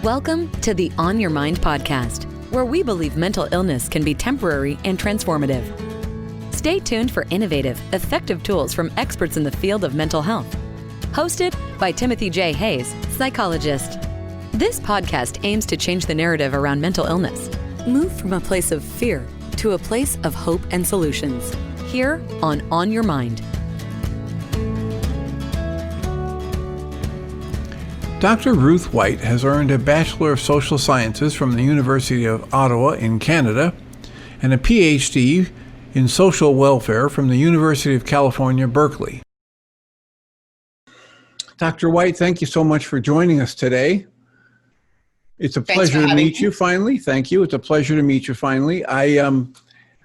Welcome to the On Your Mind podcast, where we believe mental illness can be temporary and transformative. Stay tuned for innovative, effective tools from experts in the field of mental health. Hosted by Timothy J. Hayes, psychologist. This podcast aims to change the narrative around mental illness. Move from a place of fear to a place of hope and solutions. Here on Your Mind. Dr. Ruth White has earned a Bachelor of Social Sciences from the University of Ottawa in Canada and a PhD in Social Welfare from the University of California, Berkeley. Dr. White, thank you so much for joining us today. It's a pleasure to meet you finally. Thank you. It's a pleasure to meet you finally. I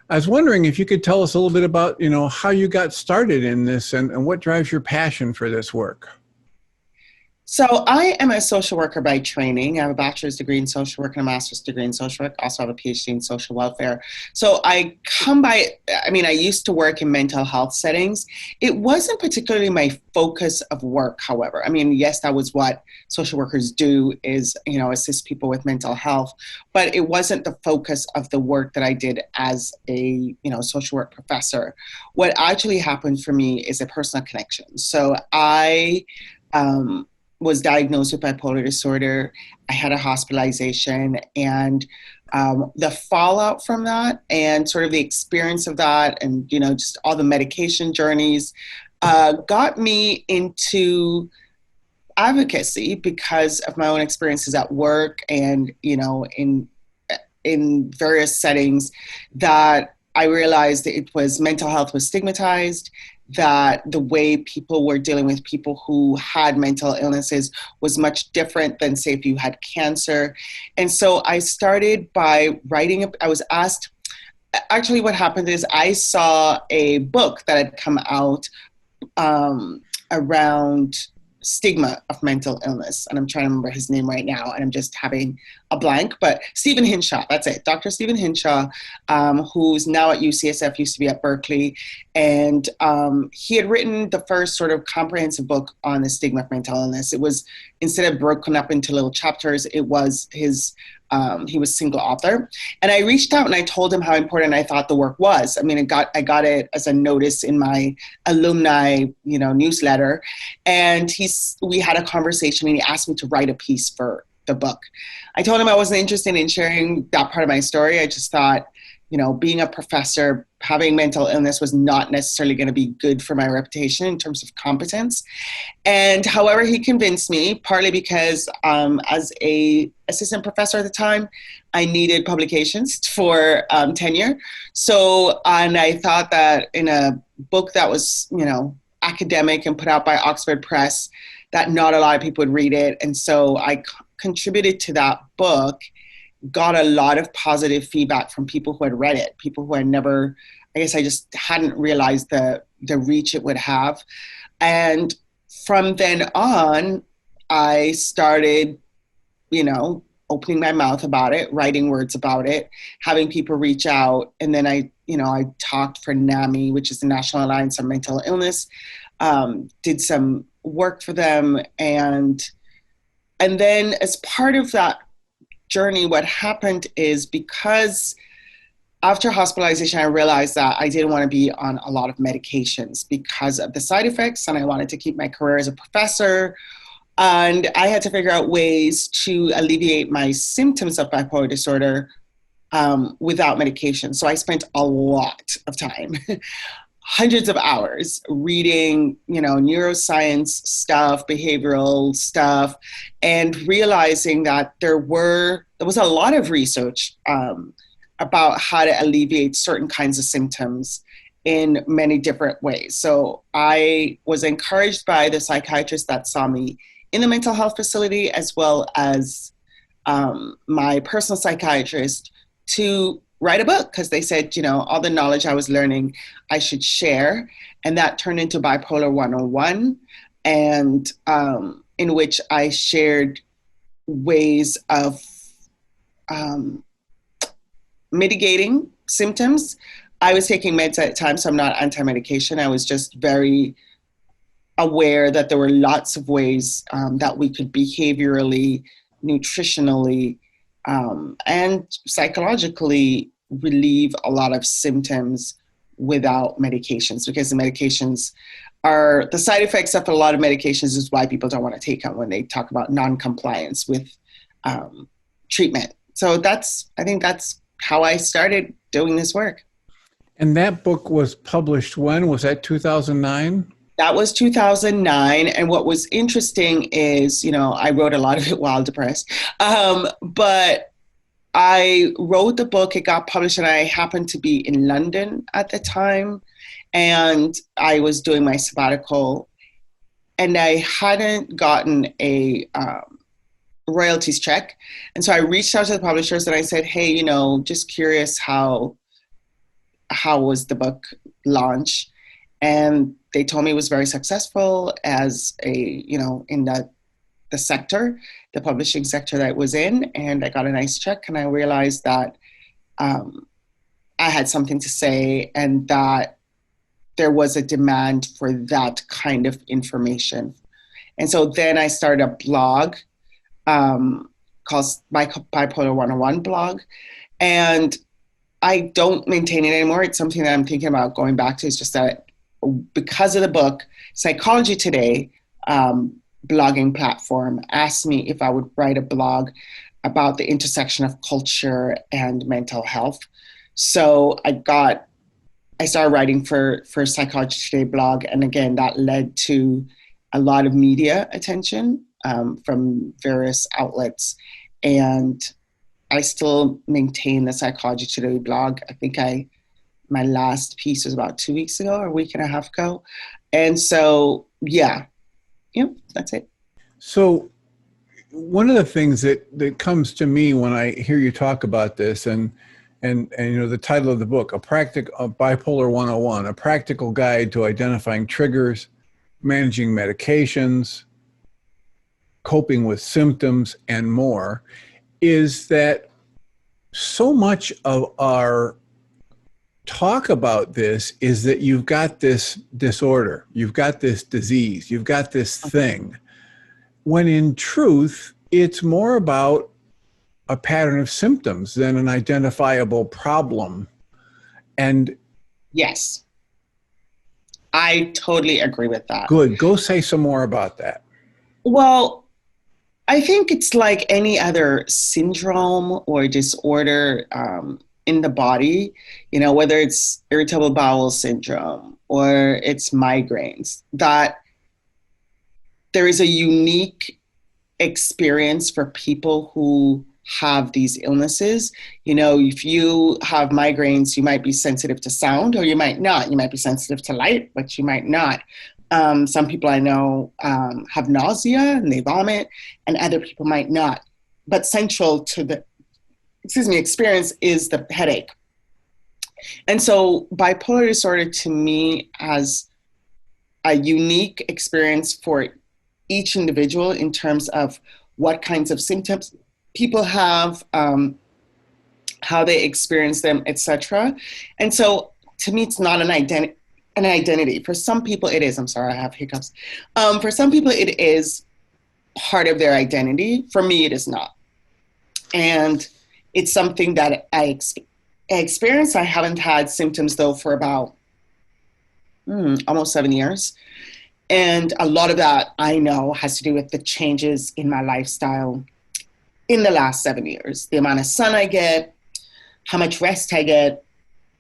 was wondering if you could tell us a little bit about, how you got started in this and what drives your passion for this work. So I am a social worker by training. I have a bachelor's degree in social work and a master's degree in social work. Also have a PhD in social welfare. So I used to work in mental health settings. It wasn't particularly my focus of work, however. Yes, that was what social workers do is, assist people with mental health, but it wasn't the focus of the work that I did as a, social work professor. What actually happened for me is a personal connection. So I, was diagnosed with bipolar disorder. I had a hospitalization, and the fallout from that and sort of the experience of that and, just all the medication journeys got me into advocacy because of my own experiences at work and, in various settings that I realized that mental health was stigmatized, that the way people were dealing with people who had mental illnesses was much different than, say, if you had cancer. And so I started by writing. I was asked, actually what happened is I saw a book that had come out around stigma of mental illness. And I'm trying to remember his name right now, and I'm just having a blank, but Stephen Hinshaw, that's it. Dr. Stephen Hinshaw, who's now at UCSF, used to be at Berkeley. And he had written the first sort of comprehensive book on the stigma of mental illness. It was, instead of broken up into little chapters, it was his, he was single author. And I reached out and I told him how important I thought the work was. I got it as a notice in my alumni, newsletter. And we had a conversation and he asked me to write a piece for the book. I told him I wasn't interested in sharing that part of my story. I just thought, being a professor, having mental illness was not necessarily going to be good for my reputation in terms of competence. And however, he convinced me, partly because as a assistant professor at the time, I needed publications for tenure. So, and I thought that in a book that was, academic and put out by Oxford Press, that not a lot of people would read it. And so I contributed to that book, got a lot of positive feedback from people who had read it, people who had never, I just hadn't realized the reach it would have. And from then on, I started, opening my mouth about it, writing words about it, having people reach out. And then I talked for NAMI, which is the National Alliance on Mental Illness, did some work for them. And then as part of that journey, what happened is, because after hospitalization, I realized that I didn't want to be on a lot of medications because of the side effects, and I wanted to keep my career as a professor. And I had to figure out ways to alleviate my symptoms of bipolar disorder without medication. So I spent a lot of time, hundreds of hours reading, neuroscience stuff, behavioral stuff, and realizing that there was a lot of research about how to alleviate certain kinds of symptoms in many different ways. So I was encouraged by the psychiatrist that saw me in the mental health facility, as well as my personal psychiatrist, to write a book, because they said, all the knowledge I was learning, I should share. And that turned into Bipolar 101, and in which I shared ways of mitigating symptoms. I was taking meds at the time, so I'm not anti-medication. I was just very aware that there were lots of ways that we could behaviorally nutritionally and psychologically relieve a lot of symptoms without medications, because the medications are, the side effects of a lot of medications is why people don't want to take them when they talk about non-compliance with treatment. So I think that's how I started doing this work. And that book was published when? Was that 2009? That was 2009. And what was interesting is, I wrote a lot of it while depressed. But I wrote the book, it got published, and I happened to be in London at the time. And I was doing my sabbatical, and I hadn't gotten a royalties check. And so I reached out to the publishers and I said, hey, just curious how was the book launch? And they told me it was very successful as in the sector, the publishing sector that it was in. And I got a nice check, and I realized that I had something to say and that there was a demand for that kind of information. And so then I started a blog called Bipolar 101 blog. And I don't maintain it anymore. It's something that I'm thinking about going back to. It's just that because of the book, Psychology Today, blogging platform, asked me if I would write a blog about the intersection of culture and mental health. So I started writing for Psychology Today blog. And again, that led to a lot of media attention from various outlets. And I still maintain the Psychology Today blog. I think my last piece was about 2 weeks ago or a week and a half ago. And so, that's it. So one of the things that comes to me when I hear you talk about this, and the title of the book, Bipolar 101, a practical guide to identifying triggers, managing medications, coping with symptoms, and more, is that so much of our talk about this is that you've got this disorder, you've got this disease, you've got this thing, when in truth, it's more about a pattern of symptoms than an identifiable problem. And yes, I totally agree with that. Good. Go say some more about that. Well, I think it's like any other syndrome or disorder in the body, whether it's irritable bowel syndrome or it's migraines, that there is a unique experience for people who have these illnesses. If you have migraines, you might be sensitive to sound or you might not. You might be sensitive to light, but you might not. Some people I know have nausea and they vomit, and other people might not. But central to the experience is the headache. And so bipolar disorder to me has a unique experience for each individual in terms of what kinds of symptoms people have, how they experience them, etc. And so to me, it's not an identity. For some people it is. I'm sorry, I have hiccups. For some people it is part of their identity. For me, it is not. And it's something that I experienced. I haven't had symptoms though for about almost 7 years. And a lot of that I know has to do with the changes in my lifestyle in the last 7 years. The amount of sun I get, how much rest I get,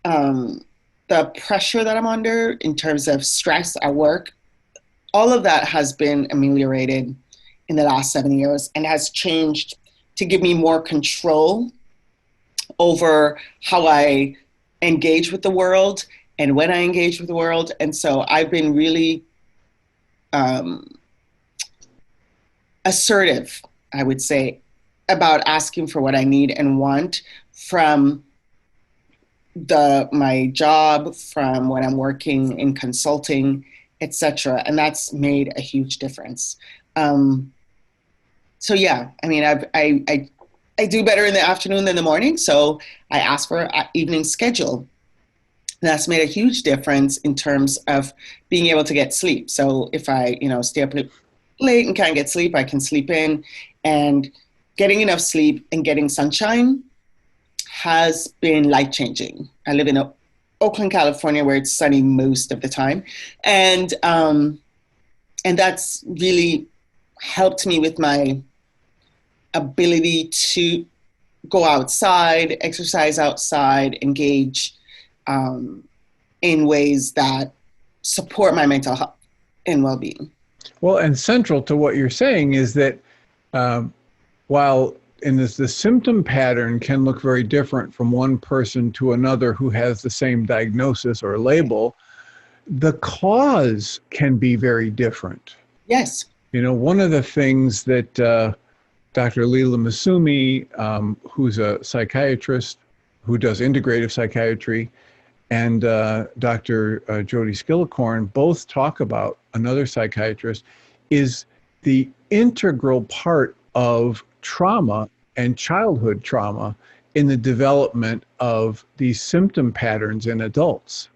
the pressure that I'm under in terms of stress at work, all of that has been ameliorated in the last 7 years and has changed to give me more control over how I engage with the world and when I engage with the world. And so I've been really assertive, I would say, about asking for what I need and want from my job, from when I'm working in consulting, etc. And that's made a huge difference. So yeah, I mean, I do better in the afternoon than the morning. So I ask for an evening schedule. That's made a huge difference in terms of being able to get sleep. So if I, stay up late and can't get sleep, I can sleep in. And getting enough sleep and getting sunshine has been life-changing. I live in Oakland, California, where it's sunny most of the time. And that's really helped me with my ability to go outside, exercise outside, engage in ways that support my mental health and well-being. Well, and central to what you're saying is that while the symptom pattern can look very different from one person to another who has the same diagnosis or label, the cause can be very different. Yes. One of the things that Dr. Leela Masumi, who's a psychiatrist who does integrative psychiatry, and Dr. Jody Skillicorn both talk about, another psychiatrist, is the integral part of trauma and childhood trauma in the development of these symptom patterns in adults.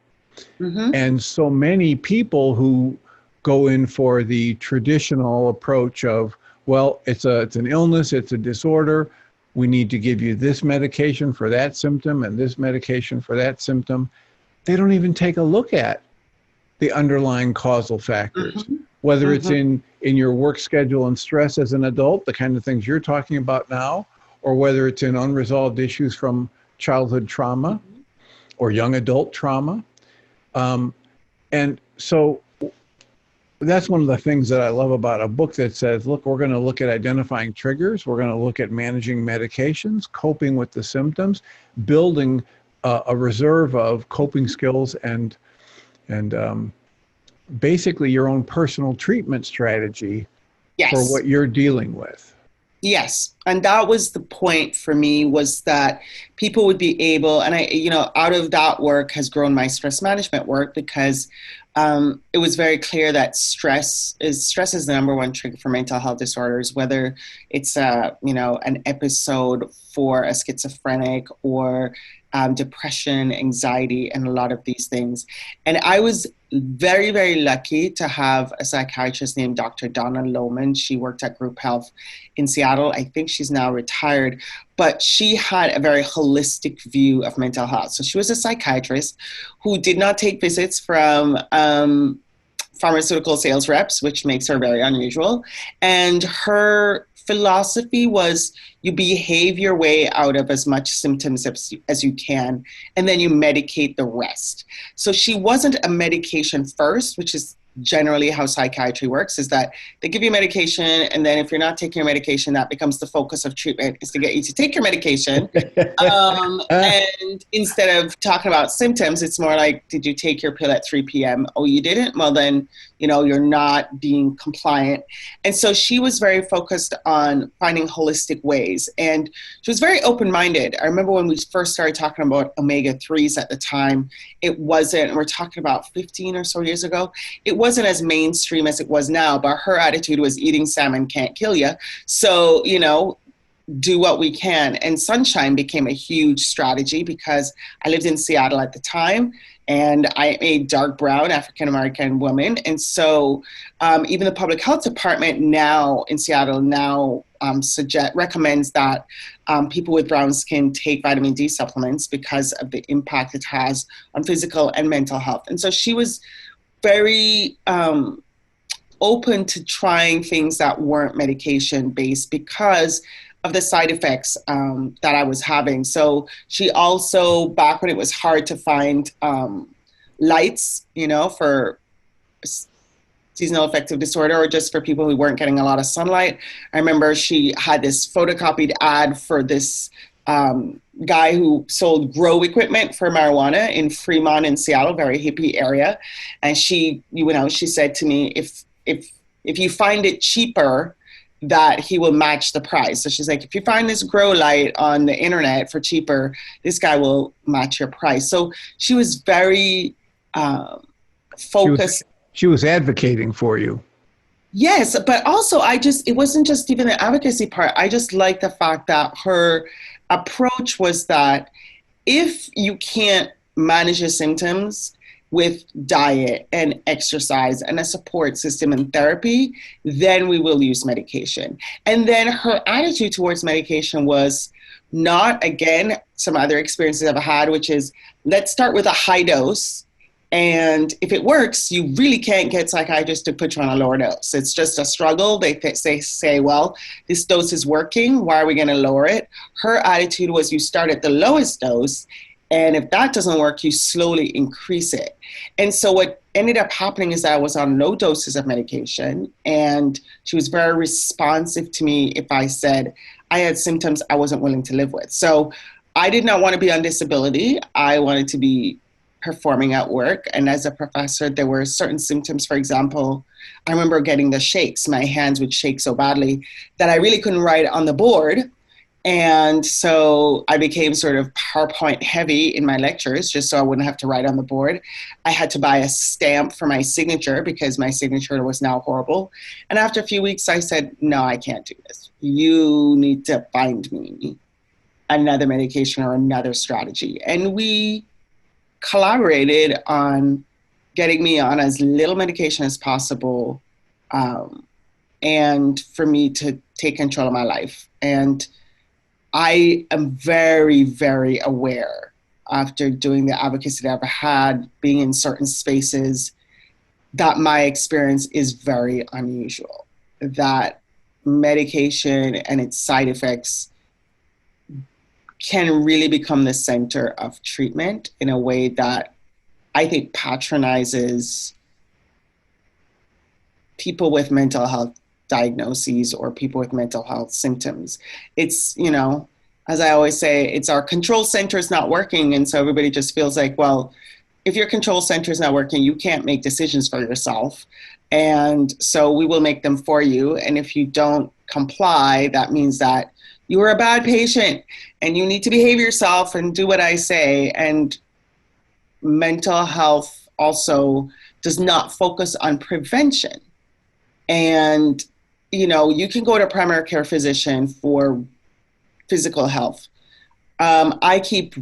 Mm-hmm. And so many people who go in for the traditional approach of, well, it's an illness, it's a disorder, we need to give you this medication for that symptom and this medication for that symptom. They don't even take a look at the underlying causal factors, mm-hmm. whether mm-hmm. it's in your work schedule and stress as an adult, the kind of things you're talking about now, or whether it's in unresolved issues from childhood trauma mm-hmm. or young adult trauma. And so that's one of the things that I love about a book that says, look, we're going to look at identifying triggers. We're going to look at managing medications, coping with the symptoms, building a reserve of coping skills and basically your own personal treatment strategy yes. for what you're dealing with. Yes. And that was the point for me, was that people would be able, and out of that work has grown my stress management work, because it was very clear that stress is the number one trigger for mental health disorders, whether it's an episode for a schizophrenic or depression, anxiety, and a lot of these things. And I was very, very lucky to have a psychiatrist named Dr. Donna Lohman. She worked at Group Health in Seattle. I think she's now retired, but she had a very holistic view of mental health. So she was a psychiatrist who did not take visits from pharmaceutical sales reps, which makes her very unusual. And her philosophy was, you behave your way out of as much symptoms as you can, and then you medicate the rest. So she wasn't a medication first, which is generally how psychiatry works, is that they give you medication, and then if you're not taking your medication, that becomes the focus of treatment, is to get you to take your medication. And instead of talking about symptoms, it's more like, did you take your pill at 3 p.m.? Oh, you didn't? Well, then, you're not being compliant. And so she was very focused on finding holistic ways. And she was very open-minded. I remember when we first started talking about omega-3s at the time, we're talking about 15 or so years ago, it wasn't as mainstream as it was now, but her attitude was, eating salmon can't kill you. So, do what we can. And sunshine became a huge strategy, because I lived in Seattle at the time, and I'm a dark brown African-American woman. And so even the public health department now in Seattle recommends that people with brown skin take vitamin D supplements because of the impact it has on physical and mental health. And so she was very open to trying things that weren't medication-based because of the side effects that I was having. So she also, back when it was hard to find lights, for seasonal affective disorder, or just for people who weren't getting a lot of sunlight, I remember she had this photocopied ad for this guy who sold grow equipment for marijuana in Fremont in Seattle, very hippie area. And she said to me, if you find it cheaper, that he will match the price. So she's like, if you find this grow light on the internet for cheaper, this guy will match your price. So she was very focused. She was advocating for you. Yes, but also it wasn't just even the advocacy part. I just like the fact that her approach was that if you can't manage your symptoms with diet and exercise and a support system and therapy, then we will use medication. And then her attitude towards medication was not, again, some other experiences I've had, which is, let's start with a high dose. And if it works, you really can't get psychiatrists to put you on a lower dose. It's just a struggle. They say, well, this dose is working. Why are we going to lower it? Her attitude was, you start at the lowest dose, and if that doesn't work, you slowly increase it. And so what ended up happening is that I was on low doses of medication, and she was very responsive to me if I said I had symptoms I wasn't willing to live with. So I did not want to be on disability. I wanted to be performing at work. And as a professor, there were certain symptoms. For example, I remember getting the shakes. My hands would shake so badly that I really couldn't write on the board. And so I became sort of PowerPoint heavy in my lectures, just so I wouldn't have to write on the board. I had to buy a stamp for my signature because my signature was now horrible. And after a few weeks, I said, no, I can't do this. You need to find me another medication or another strategy. And we collaborated on getting me on as little medication as possible, and for me to take control of my life. And I am very, very aware, after doing the advocacy that I've had, being in certain spaces, that my experience is very unusual, that medication and its side effects can really become the center of treatment in a way that I think patronizes people with mental health diagnoses or people with mental health symptoms. It's, you know, as I always say, it's our control center is not working. And so everybody just feels like, well, if your control center is not working, you can't make decisions for yourself. And so we will make them for you. And if you don't comply, that means that you are a bad patient and you need to behave yourself and do what I say. And mental health also does not focus on prevention. And, you know, you can go to a primary care physician for physical health. I keep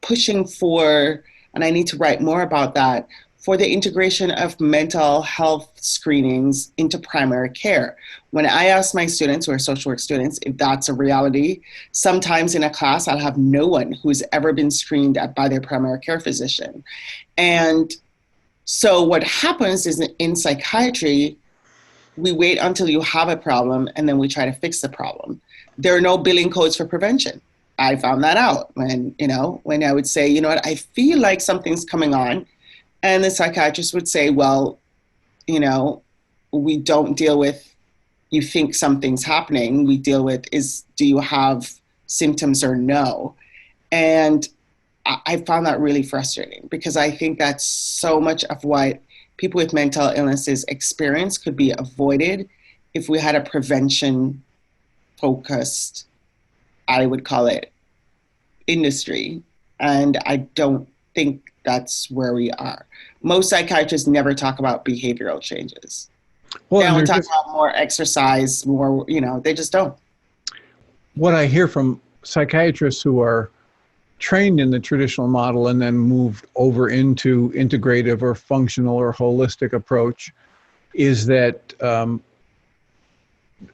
pushing for, and I need to write more about that, for the integration of mental health screenings into primary care. When I ask my students, who are social work students, if that's a reality, sometimes in a class I'll have no one who's ever been screened by their primary care physician. And so what happens is in psychiatry, we wait until you have a problem and then we try to fix the problem. There are no billing codes for prevention. I found that out when I would say, you know what, I feel like something's coming on. And the psychiatrist would say, well, you know, we don't deal with, you think something's happening. We deal with, do you have symptoms or no? And I found that really frustrating because I think that so much of what people with mental illnesses experience could be avoided if we had a prevention focused, I would call it, industry. And I don't think that's where we are. Most psychiatrists never talk about behavioral changes. Well, they don't talk about more exercise, more, you know, they just don't. What I hear from psychiatrists who are trained in the traditional model and then moved over into integrative or functional or holistic approach is that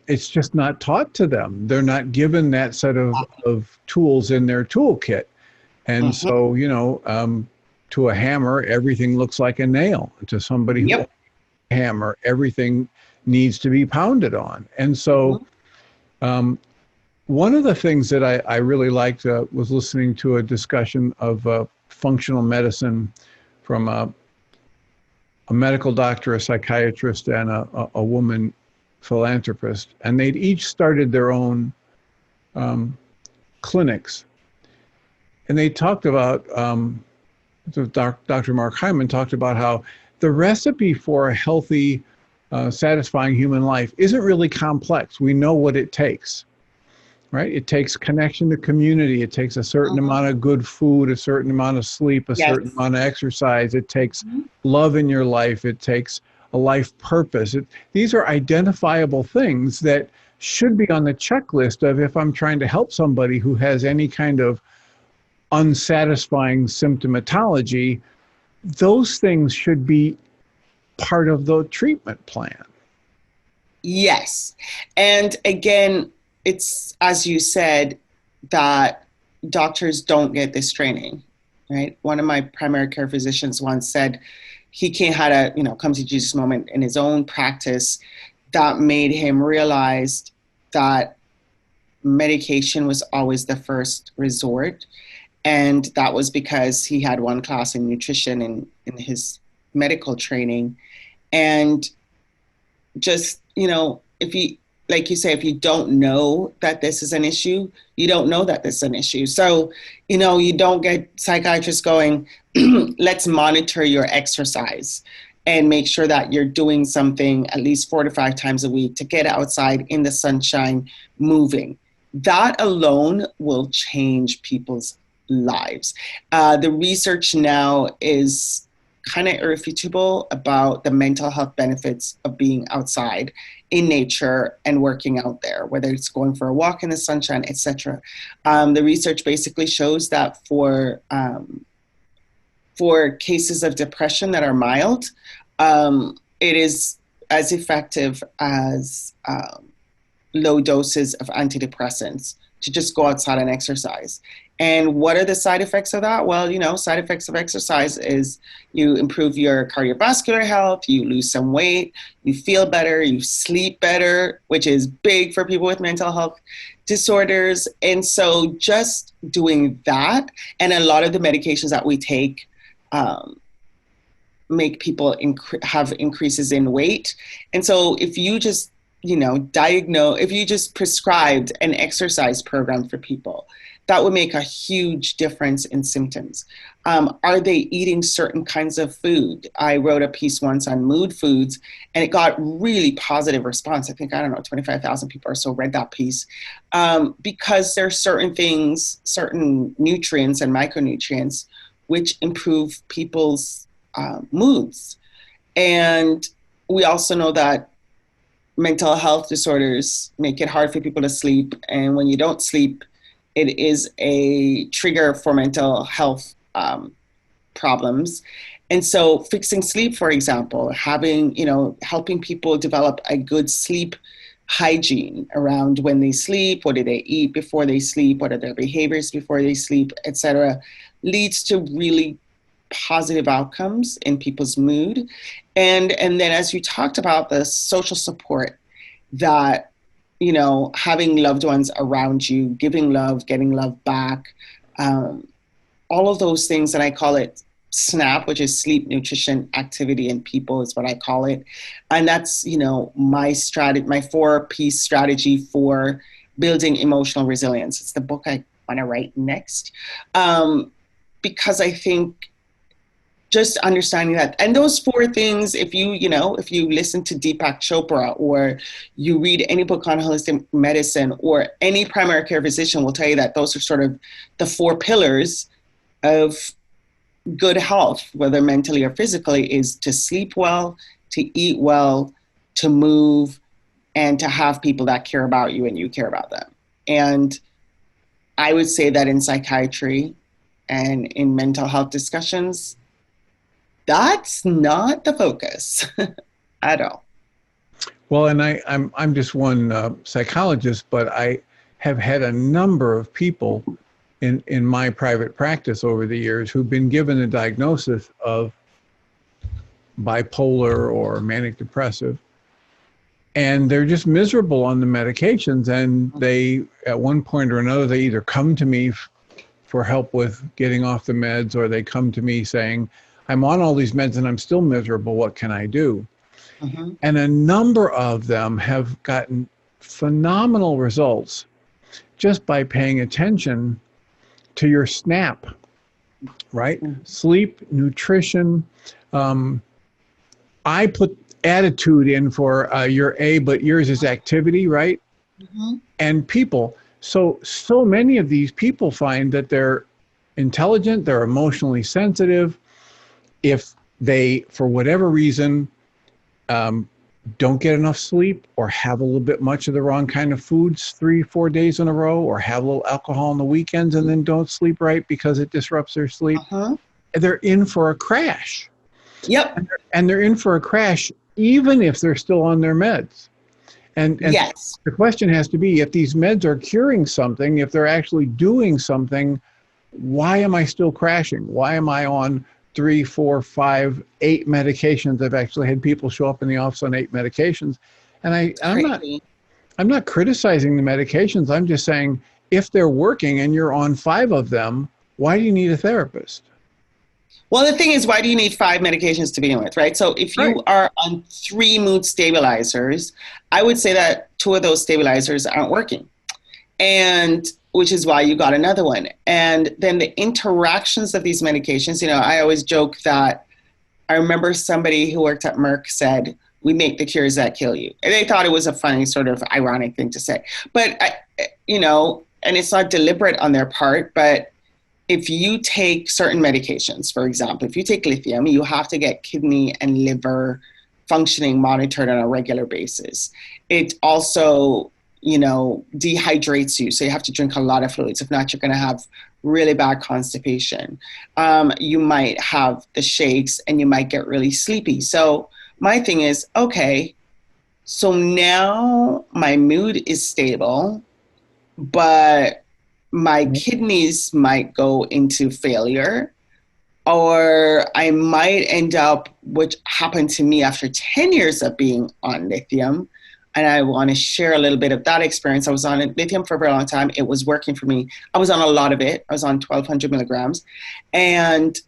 it's just not taught to them. They're not given that set of tools in their toolkit. And so, you know, to a hammer, everything looks like a nail. To somebody who a hammer, everything needs to be pounded on. And so one of the things that I really liked was listening to a discussion of functional medicine from a medical doctor, a psychiatrist, and a woman philanthropist. And they'd each started their own clinics. And they talked about, Dr. Mark Hyman talked about how the recipe for a healthy, satisfying human life isn't really complex. We know what it takes, right? It takes connection to community. It takes a certain amount of good food, a certain amount of sleep, a certain amount of exercise. It takes love in your life. It takes a life purpose. These are identifiable things that should be on the checklist of if I'm trying to help somebody who has any kind of unsatisfying symptomatology, those things should be part of the treatment plan. Yes. And again, it's, as you said, that doctors don't get this training, right? One of my primary care physicians once said he had a, come to Jesus moment in his own practice that made him realize that medication was always the first resort. And that was because he had one class in nutrition in his medical training. And just, if you, like you say, if you don't know that this is an issue, you don't know that this is an issue. So, you don't get psychiatrists going, let's monitor your exercise and make sure that you're doing something at least 4 to 5 times a week to get outside in the sunshine, moving. That alone will change people's lives. The research now is kind of irrefutable about the mental health benefits of being outside in nature and working out there, whether it's going for a walk in the sunshine, etc. The research basically shows that for cases of depression that are mild, it is as effective as low doses of antidepressants to just go outside and exercise. And what are the side effects of that? Well, side effects of exercise is you improve your cardiovascular health, you lose some weight, you feel better, you sleep better, which is big for people with mental health disorders. And so just doing that, and a lot of the medications that we take make people have increases in weight. And so if you just, if you just prescribed an exercise program for people, that would make a huge difference in symptoms. Are they eating certain kinds of food? I wrote a piece once on mood foods, and it got really positive response. I think, 25,000 people or so read that piece, because there are certain things, certain nutrients and micronutrients, which improve people's moods. And we also know that mental health disorders make it hard for people to sleep. And when you don't sleep, it is a trigger for mental health problems. And so fixing sleep, for example, helping people develop a good sleep hygiene around when they sleep, what do they eat before they sleep, what are their behaviors before they sleep, etc., leads to really positive outcomes in people's mood. And then, as you talked about, the social support that, having loved ones around you, giving love, getting love back, all of those things, and I call it SNAP, which is sleep, nutrition, activity, and people is what I call it. And that's, my 4-piece strategy for building emotional resilience. It's the book I want to write next. Because I think just understanding that, and those 4 things, if you listen to Deepak Chopra, or you read any book on holistic medicine, or any primary care physician will tell you that those are sort of the 4 pillars of good health, whether mentally or physically, is to sleep well, to eat well, to move, and to have people that care about you and you care about them. And I would say that in psychiatry and in mental health discussions, that's not the focus at all. Well, and I'm just one psychologist, but I have had a number of people in my private practice over the years who've been given a diagnosis of bipolar or manic depressive, and they're just miserable on the medications. And they, at one point or another, they either come to me for help with getting off the meds, or they come to me saying, I'm on all these meds and I'm still miserable. What can I do? Mm-hmm. And a number of them have gotten phenomenal results just by paying attention to your SNAP, right? Mm-hmm. Sleep, nutrition. I put attitude in for your A, but yours is activity, right? Mm-hmm. And people. So many of these people find that they're intelligent, they're emotionally sensitive. If they, for whatever reason, don't get enough sleep, or have a little bit much of the wrong kind of foods 3-4 days in a row, or have a little alcohol on the weekends and then don't sleep right because it disrupts their sleep, they're in for a crash. Yep. And they're in for a crash even if they're still on their meds. And yes. The question has to be, if these meds are curing something, if they're actually doing something, why am I still crashing? Why am I on 3, 4, 5, 8 medications? I've actually had people show up in the office on 8 medications. And I'm not criticizing the medications. I'm just saying, if they're working and you're on 5 of them, why do you need a therapist? Well, the thing is, why do you need 5 medications to begin with, right? So if you are on 3 mood stabilizers, I would say that 2 of those stabilizers aren't working, and which is why you got another one. And then the interactions of these medications, I always joke that I remember somebody who worked at Merck said, "We make the cures that kill you." And they thought it was a funny sort of ironic thing to say. But, and it's not deliberate on their part, but if you take certain medications, for example, if you take lithium, you have to get kidney and liver functioning monitored on a regular basis. It also, dehydrates you. So you have to drink a lot of fluids. If not, you're going to have really bad constipation. You might have the shakes and you might get really sleepy. So my thing is, okay, so now my mood is stable, but my kidneys might go into failure, or I might end up, which happened to me after 10 years of being on lithium. And I want to share a little bit of that experience. I was on lithium for a very long time. It was working for me. I was on a lot of it. I was on 1,200 milligrams. And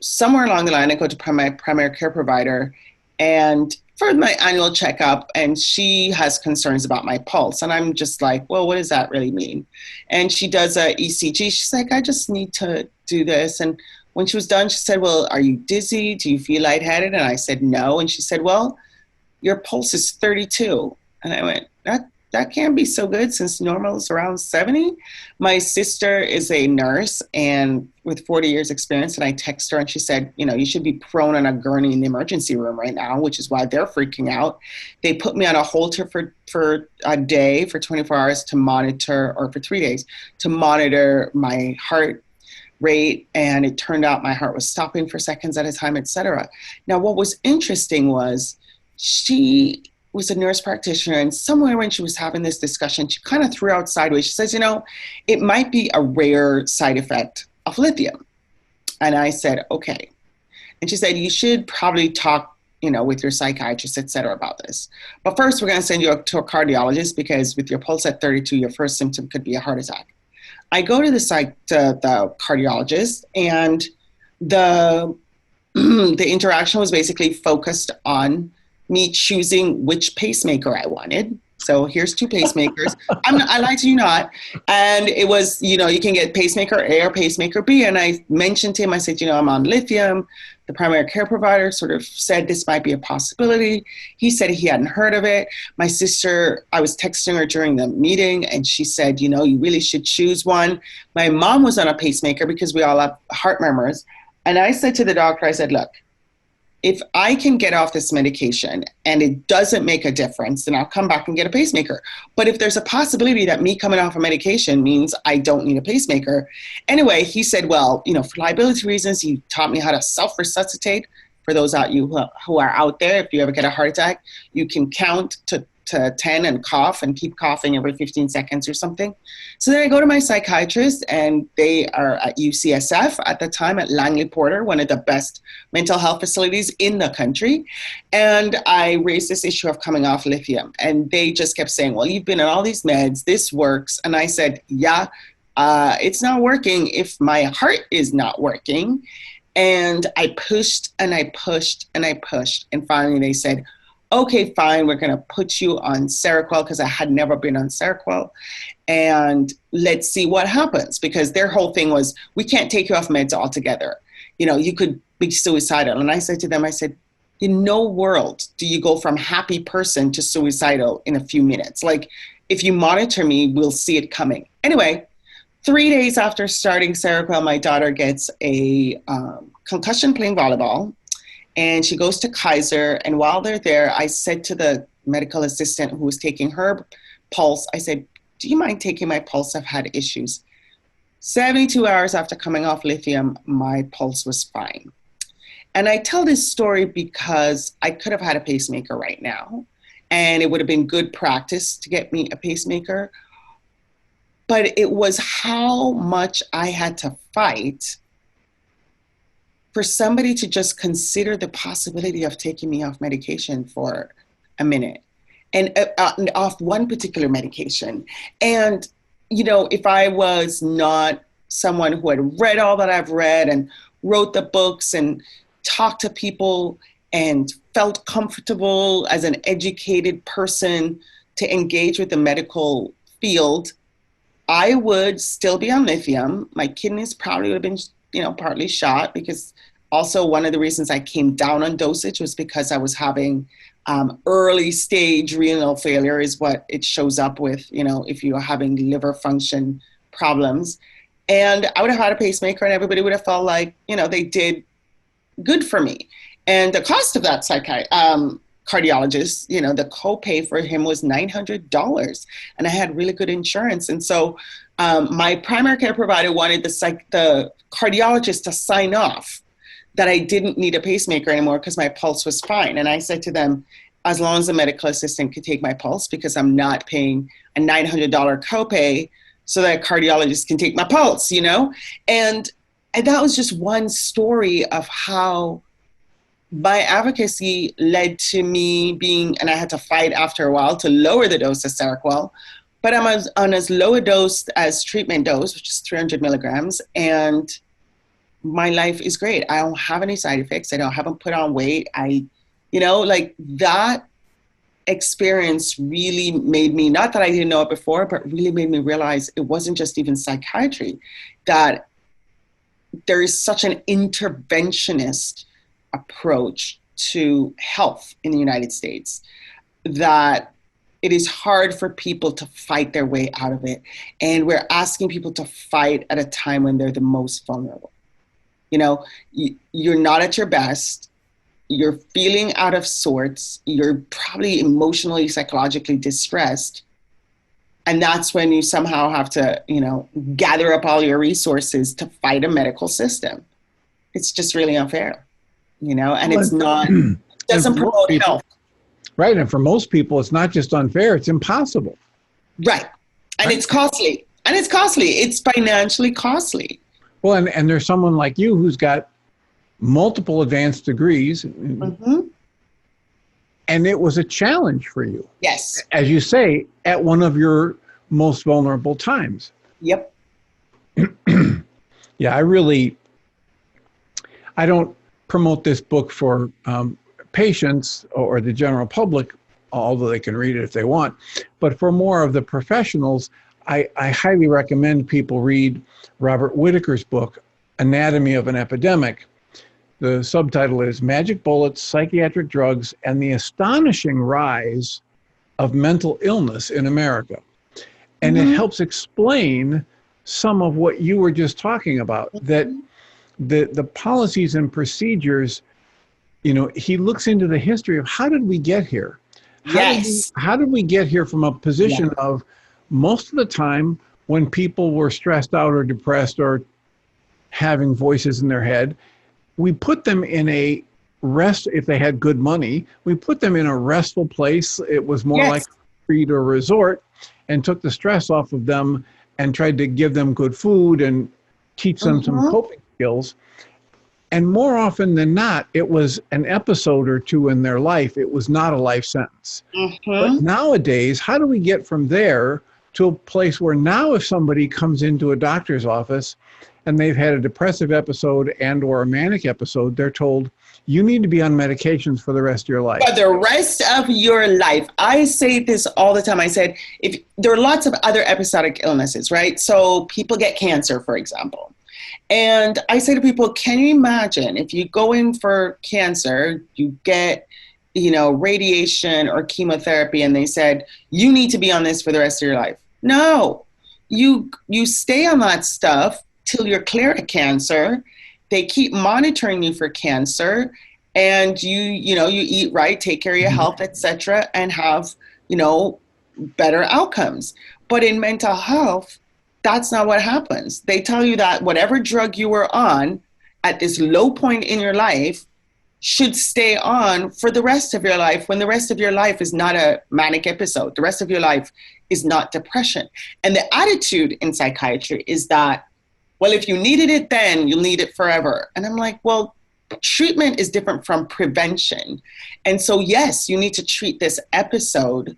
somewhere along the line, I go to my primary care provider and for my annual checkup, and she has concerns about my pulse. And I'm just like, well, what does that really mean? And she does a ECG. She's like, I just need to do this. And when she was done, she said, well, are you dizzy? Do you feel lightheaded? And I said, no. And she said, well, your pulse is 32. And I went, that can't be so good since normal is around 70. My sister is a nurse and with 40 years experience, and I text her and she said, you should be prone on a gurney in the emergency room right now, which is why they're freaking out. They put me on a Holter for a day, for 24 hours to monitor, or for 3 days to monitor my heart rate. And it turned out my heart was stopping for seconds at a time, etc. Now, what was interesting was she was a nurse practitioner, and somewhere when she was having this discussion, she kind of threw out sideways. She says, it might be a rare side effect of lithium. And I said, okay. And she said, you should probably talk, with your psychiatrist, et cetera, about this. But first, we're going to send you to a cardiologist because with your pulse at 32, your first symptom could be a heart attack. I go to the cardiologist, and the interaction was basically focused on me choosing which pacemaker I wanted. So here's 2 pacemakers. I lied to you not. And it was, you can get pacemaker A or pacemaker B. And I mentioned to him, I said, I'm on lithium. The primary care provider sort of said this might be a possibility. He said he hadn't heard of it. My sister, I was texting her during the meeting and she said, you really should choose one. My mom was on a pacemaker because we all have heart murmurs. And I said to the doctor, I said, look, if I can get off this medication and it doesn't make a difference, then I'll come back and get a pacemaker. But if there's a possibility that me coming off a medication means I don't need a pacemaker. Anyway, he said, well, for liability reasons, he taught me how to self-resuscitate. For those out you who are out there, if you ever get a heart attack, you can count to 10 and cough and keep coughing every 15 seconds or something. So then I go to my psychiatrist, and they are at UCSF at the time, at Langley Porter, one of the best mental health facilities in the country. And I raised this issue of coming off lithium, and they just kept saying, well, you've been on all these meds, this works. And I said, yeah, it's not working if my heart is not working. And I pushed and I pushed and I pushed. And finally they said, okay, fine, we're going to put you on Seroquel, because I had never been on Seroquel, and let's see what happens, because their whole thing was, we can't take you off meds altogether. You could be suicidal. And I said to them, I said, in no world do you go from happy person to suicidal in a few minutes. Like, if you monitor me, we'll see it coming. Anyway, 3 days after starting Seroquel, my daughter gets a concussion playing volleyball. And she goes to Kaiser. And while they're there, I said to the medical assistant who was taking her pulse, I said, do you mind taking my pulse? I've had issues. 72 hours after coming off lithium, my pulse was fine. And I tell this story because I could have had a pacemaker right now, and it would have been good practice to get me a pacemaker. But it was how much I had to fight for somebody to just consider the possibility of taking me off medication for a minute, and off one particular medication. And, you know, if I was not someone who had read all that I've read and wrote the books and talked to people and felt comfortable as an educated person to engage with the medical field, I would still be on lithium. My kidneys probably would have been, you know, partly shot, because also one of the reasons I came down on dosage was because I was having early stage renal failure, is what it shows up with, you know, if you're having liver function problems. And I would have had a pacemaker and everybody would have felt like, you know, they did good for me. And the cost of that cardiologist, you know, the copay for him was $900, and I had really good insurance. And so my primary care provider wanted the cardiologist to sign off that I didn't need a pacemaker anymore because my pulse was fine. And I said to them, as long as the medical assistant could take my pulse, because I'm not paying a $900 copay, so that a cardiologist can take my pulse, you know? And that was just one story of how my advocacy led to me being, and I had to fight after a while to lower the dose of Seroquel, but I'm on as low a dose as treatment dose, which is 300 milligrams, and my life is great. I don't have any side effects. Haven't put on weight. You know, like that experience really made me, not that I didn't know it before, but really made me realize it wasn't just even psychiatry, that there is such an interventionist approach to health in the United States that it is hard for people to fight their way out of it. And we're asking people to fight at a time when they're the most vulnerable. You know, you're not at your best, you're feeling out of sorts, you're probably emotionally, psychologically distressed. And that's when you somehow have to, you know, gather up all your resources to fight a medical system. It's just really unfair, you know, and it's not, it doesn't promote health. Right. And for most people, it's not just unfair, it's impossible. Right. And it's costly. And it's costly. It's financially costly. Well, and there's someone like you who's got multiple advanced degrees. Mm-hmm. And it was a challenge for you. Yes. As you say, at one of your most vulnerable times. Yep. Yeah, I don't promote this book for patients or the general public, although they can read it if they want. But for more of the professionals, I highly recommend people read Robert Whitaker's book, Anatomy of an Epidemic. The subtitle is Magic Bullets, Psychiatric Drugs, and the Astonishing Rise of Mental Illness in America. And it helps explain some of what you were just talking about, that the policies and procedures, you know, he looks into the history of how did we get here? How did we get here from a position of most of the time when people were stressed out or depressed or having voices in their head, we put them in a rest, if they had good money, we put them in a restful place. It was more like a retreat or resort, and took the stress off of them and tried to give them good food and teach them some coping skills. And more often than not, it was an episode or two in their life. It was not a life sentence. But nowadays, how do we get from there to a place where now if somebody comes into a doctor's office and they've had a depressive episode and or a manic episode, they're told, you need to be on medications for the rest of your life. For the rest of your life. I say this all the time. I said, if there are lots of other episodic illnesses, right? So people get cancer, for example. And I say to people, can you imagine if you go in for cancer, you get, you know, radiation or chemotherapy, and they said, you need to be on this for the rest of your life. No, you stay on that stuff till you're clear of cancer. They keep monitoring you for cancer, and you eat right, take care of your health, etc., and have, you know, better outcomes. But in mental health, That's not what happens. They tell you that whatever drug you were on at this low point in your life should stay on for the rest of your life, when the rest of your life is not a manic episode. The rest of your life is not depression. And the attitude in psychiatry is that, well, if you needed it then, you'll need it forever. And I'm like, well, treatment is different from prevention. And so, yes, you need to treat this episode,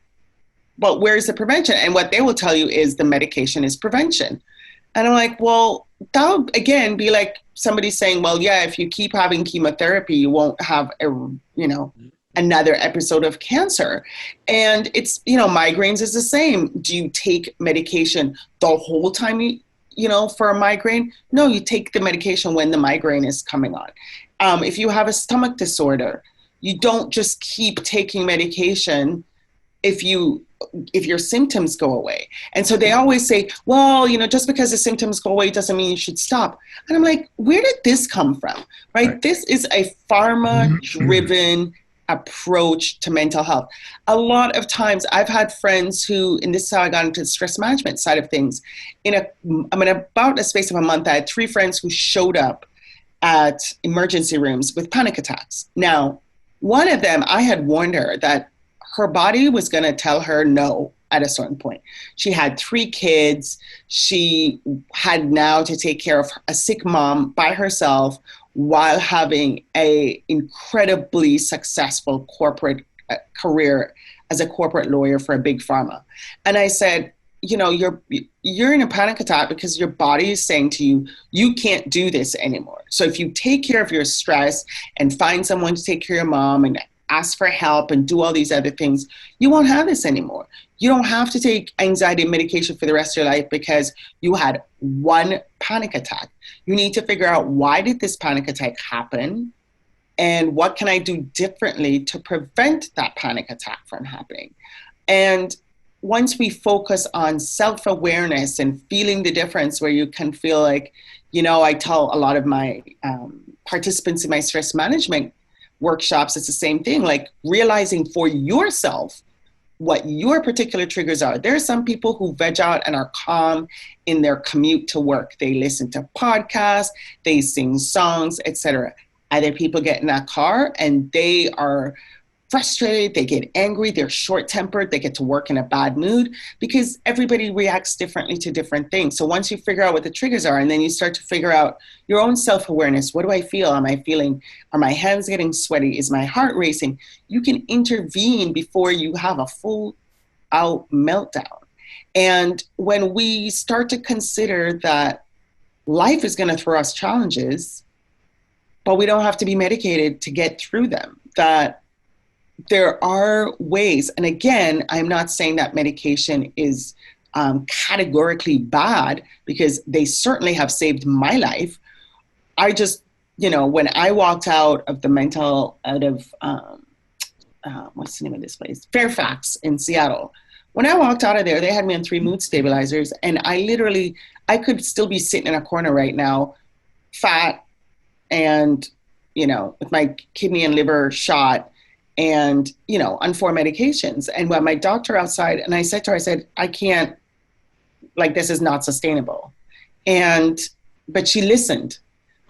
but where's the prevention? And what they will tell you is the medication is prevention. And I'm like, well, that would, again, be like somebody saying, well, yeah, if you keep having chemotherapy, you won't have another episode of cancer. And it's, migraines is the same. Do you take medication the whole time for a migraine? No, you take the medication when the migraine is coming on. If you have a stomach disorder, you don't just keep taking medication if your symptoms go away. And so they always say, well, just because the symptoms go away doesn't mean you should stop. And I'm like, where did this come from? Right? This is a pharma-driven approach to mental health. A lot of times I've had friends who, and this is how I got into the stress management side of things, about a space of a month, I had 3 friends who showed up at emergency rooms with panic attacks. Now, one of them, I had warned her that her body was going to tell her no at a certain point. She had 3 kids. She had now to take care of a sick mom by herself while having a incredibly successful corporate career as a corporate lawyer for a big pharma. And I said, you're in a panic attack because your body is saying to you, you can't do this anymore. So if you take care of your stress and find someone to take care of your mom and ask for help and do all these other things, you won't have this anymore. You don't have to take anxiety medication for the rest of your life because you had one panic attack. You need to figure out, why did this panic attack happen? And what can I do differently to prevent that panic attack from happening? And once we focus on self-awareness and feeling the difference, where you can feel like, I tell a lot of my participants in my stress management workshops, it's the same thing, like realizing for yourself what your particular triggers are. There are some people who veg out and are calm in their commute to work. They listen to podcasts, they sing songs, etc. Other people get in that car and they are frustrated, they get angry, they're short-tempered, they get to work in a bad mood, because everybody reacts differently to different things. So once you figure out what the triggers are, and then you start to figure out your own self-awareness, what do I feel? Are my hands getting sweaty? Is my heart racing? You can intervene before you have a full-out meltdown. And when we start to consider that life is going to throw us challenges, but we don't have to be medicated to get through them, that there are ways, and again, I'm not saying that medication is categorically bad, because they certainly have saved my life. I just, when I walked out of what's the name of this place? Fairfax in Seattle. When I walked out of there, they had me on 3 mood stabilizers, and I could still be sitting in a corner right now, fat, and, with my kidney and liver shot, and, on 4 medications. And when my doctor outside, and I said to her, I can't, this is not sustainable. But she listened.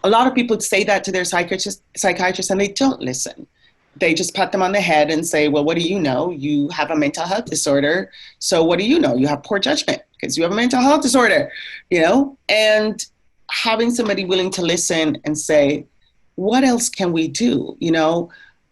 A lot of people say that to their psychiatrists, and they don't listen. They just pat them on the head and say, well, what do you know? You have a mental health disorder. So what do you know? You have poor judgment because you have a mental health disorder, and having somebody willing to listen and say, what else can we do?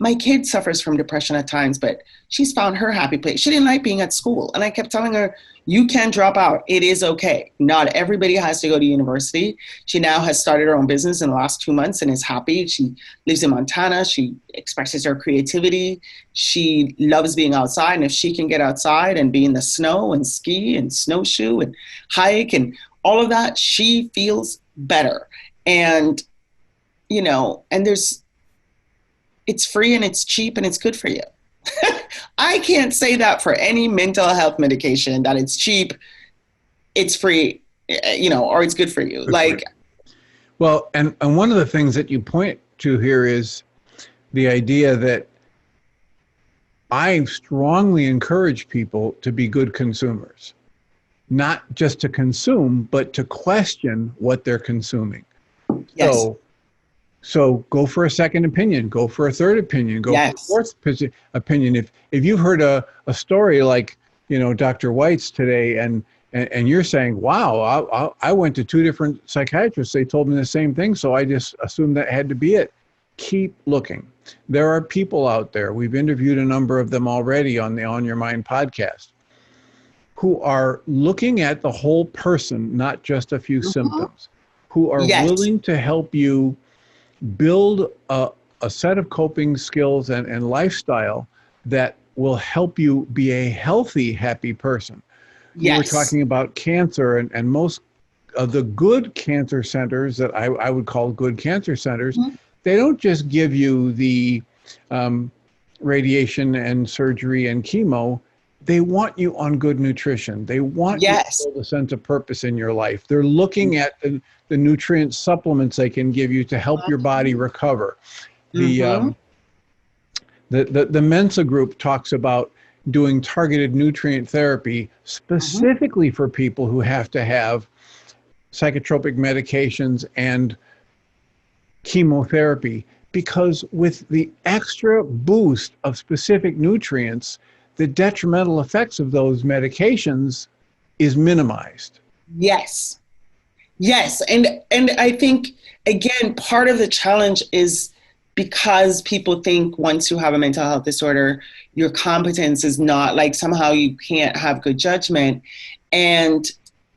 My kid suffers from depression at times, but she's found her happy place. She didn't like being at school. And I kept telling her, you can drop out. It is okay. Not everybody has to go to university. She now has started her own business in the last 2 months and is happy. She lives in Montana. She expresses her creativity. She loves being outside. And if she can get outside and be in the snow and ski and snowshoe and hike and all of that, she feels better. And, it's free and it's cheap and it's good for you. I can't say that for any mental health medication, that it's cheap, it's free, or it's good for you. Well, and one of the things that you point to here is the idea that I strongly encourage people to be good consumers. not just to consume, but to question what they're consuming. Yes. So go for a second opinion, go for a third opinion, go for a fourth opinion. If you've heard a story like, Dr. White's today, and you're saying, wow, I went to 2 different psychiatrists, they told me the same thing, so I just assumed that had to be it. Keep looking. There are people out there, we've interviewed a number of them already on the On Your Mind podcast, who are looking at the whole person, not just a few symptoms, who are willing to help you build a set of coping skills and lifestyle that will help you be a healthy, happy person. You were talking about cancer, and most of the good cancer centers that I would call good cancer centers, they don't just give you the radiation and surgery and chemo. They want you on good nutrition. They want you to build a sense of purpose in your life. They're looking at the nutrient supplements they can give you to help your body recover. The Mensa group talks about doing targeted nutrient therapy specifically for people who have to have psychotropic medications and chemotherapy, because with the extra boost of specific nutrients, the detrimental effects of those medications is minimized. Yes. And I think, again, part of the challenge is because people think once you have a mental health disorder, your competence is not, like, somehow you can't have good judgment. And,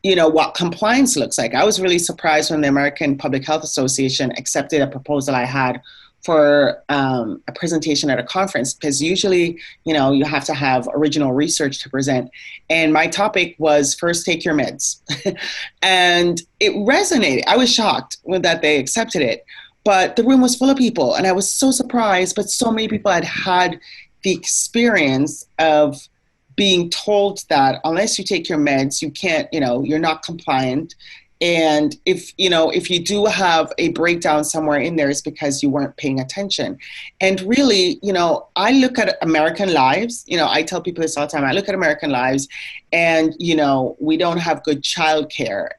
what compliance looks like. I was really surprised when the American Public Health Association accepted a proposal I had for a presentation at a conference, because usually, you have to have original research to present. And my topic was first take your meds. And it resonated. I was shocked that they accepted it, but the room was full of people and I was so surprised, but so many people had the experience of being told that unless you take your meds, you can't, you're not compliant. And if you do have a breakdown somewhere in there, it's because you weren't paying attention. And really, I look at American lives, I tell people this all the time, I look at American lives and, we don't have good childcare,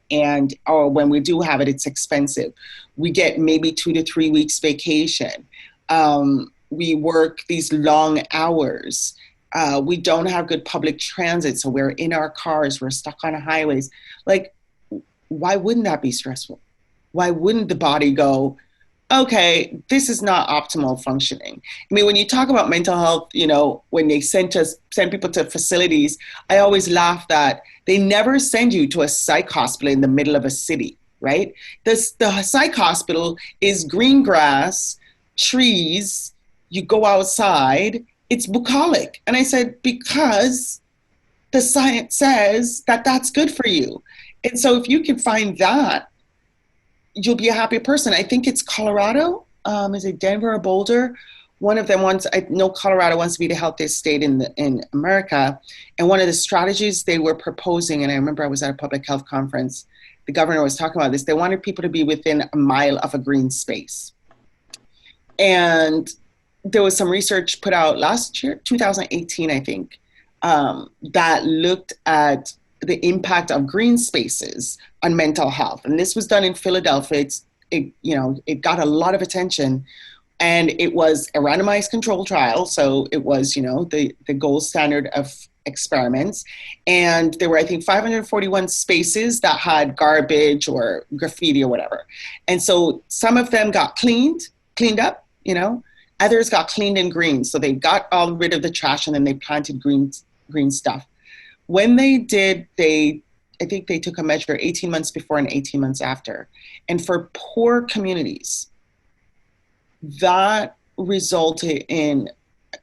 or when we do have it, it's expensive. We get maybe 2 to 3 weeks vacation. We work these long hours. We don't have good public transit. So we're in our cars, we're stuck on highways. Like, why wouldn't that be stressful? Why wouldn't the body go, okay, this is not optimal functioning? I mean, when you talk about mental health, when they send people to facilities, I always laugh that they never send you to a psych hospital in the middle of a city, right? The psych hospital is green grass, trees, you go outside, it's bucolic. And I said, because the science says that that's good for you. And so if you can find that, you'll be a happier person. I think it's Colorado. Is it Denver or Boulder? One of them wants, I know Colorado wants to be the healthiest state in America. And one of the strategies they were proposing, and I remember I was at a public health conference, the governor was talking about this, they wanted people to be within a mile of a green space. And there was some research put out last year, 2018, I think, that looked at the impact of green spaces on mental health. And this was done in Philadelphia. It got a lot of attention, and it was a randomized control trial. So it was, the gold standard of experiments. And there were, I think, 541 spaces that had garbage or graffiti or whatever. And so some of them got cleaned up, others got cleaned and green. So they got all rid of the trash and then they planted green stuff. When they did, I think they took a measure 18 months before and 18 months after. And for poor communities, that resulted in,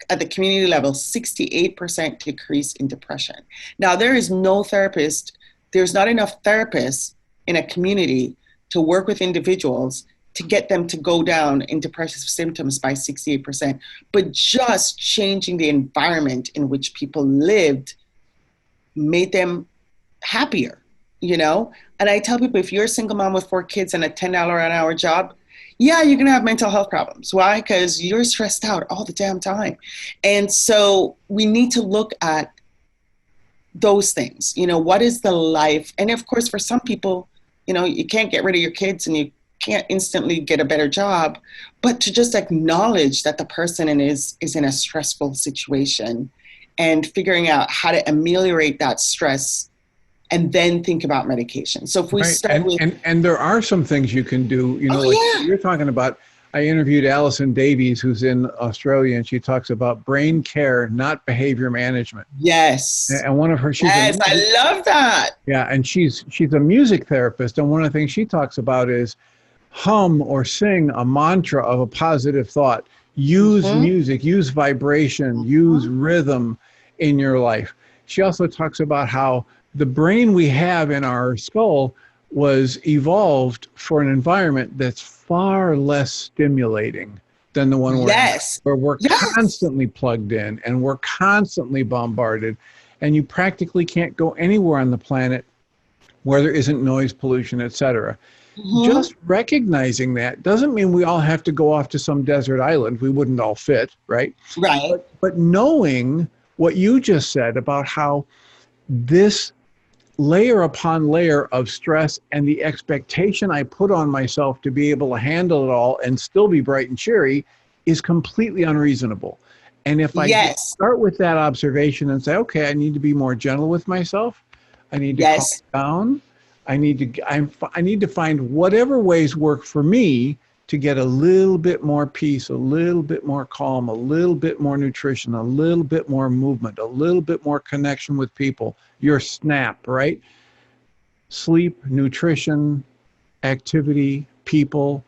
at the community level, 68% decrease in depression. Now, there's not enough therapists in a community to work with individuals to get them to go down in depressive symptoms by 68%. But just changing the environment in which people lived made them happier, And I tell people, if you're a single mom with 4 kids and a $10 an hour job, yeah, you're going to have mental health problems. Why? Because you're stressed out all the damn time. And so we need to look at those things, what is the life? And of course, for some people, you can't get rid of your kids and you can't instantly get a better job, but to just acknowledge that the person is in a stressful situation and figuring out how to ameliorate that stress and then think about medication. So if we start with... And there are some things you can do, you're talking about. I interviewed Alison Davies, who's in Australia, and she talks about brain care, not behavior management. Yes. And one of her, I love that. Yeah, and she's a music therapist, and one of the things she talks about is hum or sing a mantra of a positive thought. Use music, use vibration, use rhythm in your life. She also talks about how the brain we have in our skull was evolved for an environment that's far less stimulating than the one where we're constantly plugged in and we're constantly bombarded, and you practically can't go anywhere on the planet where there isn't noise pollution, etc. Just recognizing that doesn't mean we all have to go off to some desert island. We wouldn't all fit, right? Right. But knowing what you just said about how this layer upon layer of stress and the expectation I put on myself to be able to handle it all and still be bright and cheery is completely unreasonable. And if I start with that observation and say, okay, I need to be more gentle with myself, I need to calm down, I need to find whatever ways work for me to get a little bit more peace, a little bit more calm, a little bit more nutrition, a little bit more movement, a little bit more connection with people. Your SNAP, right? Sleep, nutrition, activity, people.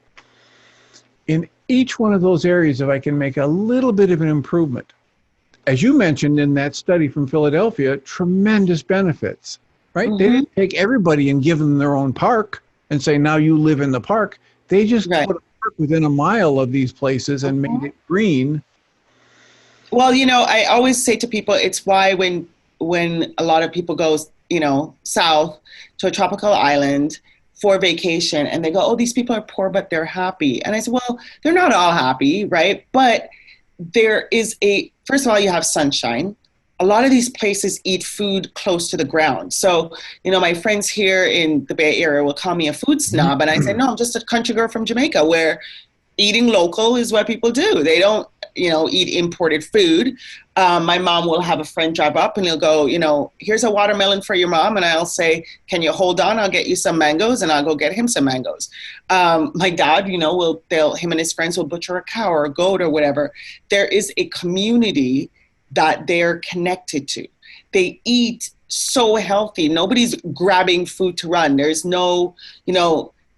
In each one of those areas, if I can make a little bit of an improvement, as you mentioned in that study from Philadelphia, tremendous benefits, right? They didn't take everybody and give them their own park and say, now you live in the park. They just put a park within a mile of these places and made it green. Well, I always say to people, it's why when a lot of people go, south to a tropical island for vacation and they go, oh, these people are poor, but they're happy. And I said, well, they're not all happy, right? But there is first of all, you have sunshine. A lot of these places eat food close to the ground. So, my friends here in the Bay Area will call me a food snob. And I say, no, I'm just a country girl from Jamaica where eating local is what people do. They don't, eat imported food. My mom will have a friend drive up and he'll go, here's a watermelon for your mom. And I'll say, can you hold on? I'll get you some mangoes, and I'll go get him some mangoes. My dad, him and his friends will butcher a cow or a goat or whatever. There is a community that they're connected to. They eat so healthy. Nobody's grabbing food to run. There's no,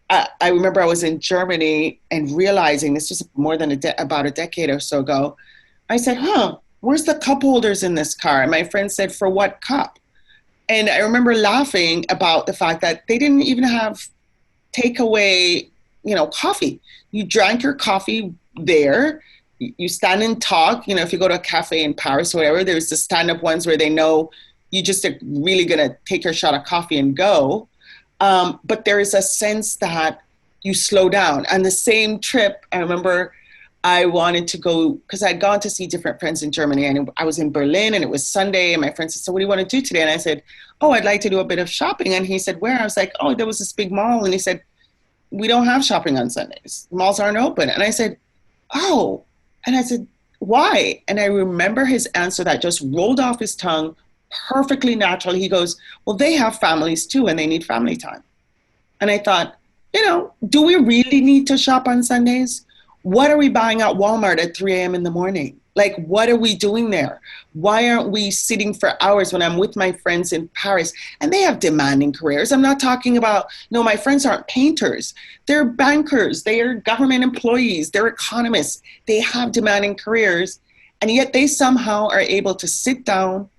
I remember I was in Germany and realizing this was more than about a decade or so ago. I said, where's the cup holders in this car? And my friend said, for what cup? And I remember laughing about the fact that they didn't even have takeaway, coffee. You drank your coffee there. You stand and talk. If you go to a cafe in Paris or whatever, there's the stand-up ones where they know you just are really going to take your shot of coffee and go. But there is a sense that you slow down. And the same trip, I remember I wanted to go, because I'd gone to see different friends in Germany, and I was in Berlin, and it was Sunday, and my friend said, so what do you want to do today? And I said, oh, I'd like to do a bit of shopping. And he said, where? I was like, oh, there was this big mall. And he said, we don't have shopping on Sundays. Malls aren't open. And I said, oh. And I said, why? And I remember his answer that just rolled off his tongue perfectly natural. He goes, well, they have families too, and they need family time. And I thought, do we really need to shop on Sundays? What are we buying at Walmart at 3 a.m. in the morning? Like, what are we doing there? Why aren't we sitting for hours when I'm with my friends in Paris? And they have demanding careers. I'm not talking about, my friends aren't painters. They're bankers. They are government employees. They're economists. They have demanding careers. And yet they somehow are able to sit down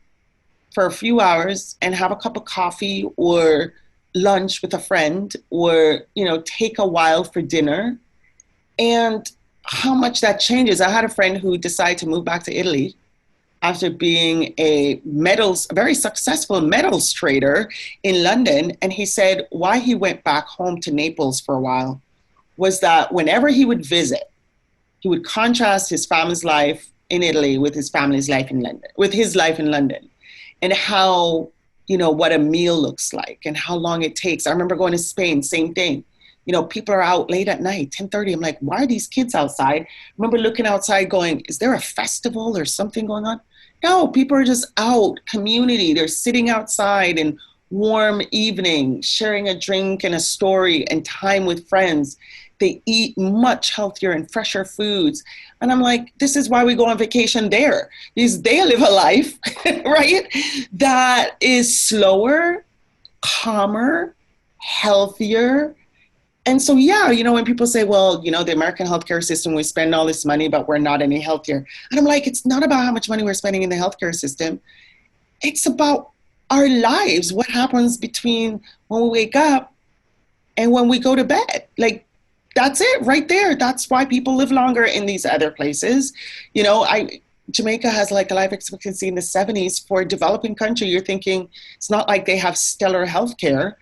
for a few hours and have a cup of coffee or lunch with a friend or, take a while for dinner. And how much that changes. I had a friend who decided to move back to Italy after being a very successful metals trader in London. And he said why he went back home to Naples for a while was that whenever he would visit, he would contrast his family's life in Italy with his family's life in London, with his life in London, and how what a meal looks like and how long it takes. I remember going to Spain, same thing. People are out late at night, 10:30. I'm like, why are these kids outside? I remember looking outside going, is there a festival or something going on? No, people are just out, community. They're sitting outside in warm evening, sharing a drink and a story and time with friends. They eat much healthier and fresher foods. And I'm like, this is why we go on vacation there. Because they live a life, right? That is slower, calmer, healthier. And so, yeah, when people say, well, the American healthcare system, we spend all this money, but we're not any healthier. And I'm like, it's not about how much money we're spending in the healthcare system. It's about our lives. What happens between when we wake up and when we go to bed? Like, that's it right there. That's why people live longer in these other places. Jamaica has like a life expectancy in the 70s. For a developing country, you're thinking it's not like they have stellar healthcare.